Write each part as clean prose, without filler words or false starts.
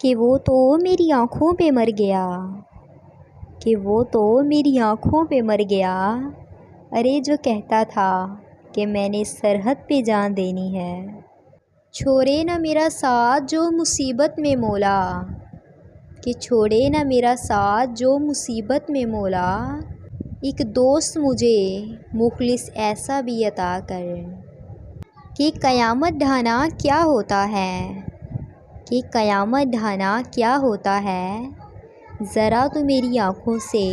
کہ وہ تو میری آنکھوں پہ مر گیا، کہ وہ تو میری آنکھوں پہ مر گیا، ارے جو کہتا تھا کہ میں نے سرحد پہ جان دینی ہے۔ چھوڑے نہ میرا ساتھ جو مصیبت میں مولا، کہ چھوڑے نہ میرا ساتھ جو مصیبت میں مولا، ایک دوست مجھے مخلص ایسا بھی عطا کر، کہ قیامت ڈھانا کیا ہوتا ہے، کہ قیامت ڈھانا کیا ہوتا ہے، ذرا تو میری آنکھوں سے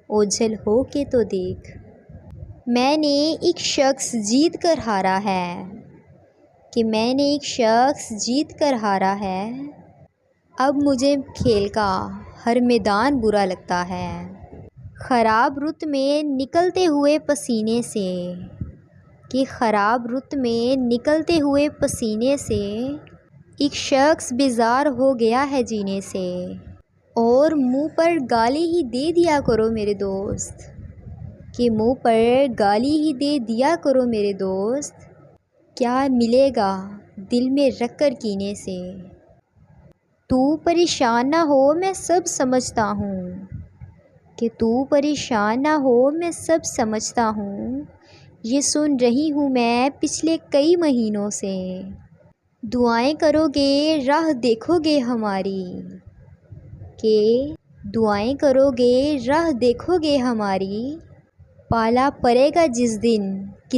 اوجھل ہو کے تو دیکھ۔ میں نے ایک شخص جیت کر ہارا ہے، کہ میں نے ایک شخص جیت کر ہارا ہے، اب مجھے کھیل کا ہر میدان برا لگتا ہے۔ خراب رت میں نکلتے ہوئے پسینے سے، کہ خراب رت میں نکلتے ہوئے پسینے سے، ایک شخص بیزار ہو گیا ہے جینے سے، اور منہ پر گالی ہی دے دیا کرو میرے دوست، کہ منہ پر گالی ہی دے دیا کرو میرے دوست، کیا ملے گا دل میں رکھ کر کینے سے۔ تو پریشان نہ ہو میں سب سمجھتا ہوں، کہ تو پریشان نہ ہو میں سب سمجھتا ہوں، یہ سن رہی ہوں میں پچھلے کئی مہینوں سے، دعائیں کرو گے راہ دیکھو گے ہماری، کہ دعائیں کرو گے راہ دیکھو گے ہماری، پالا پڑے گا جس دن کسی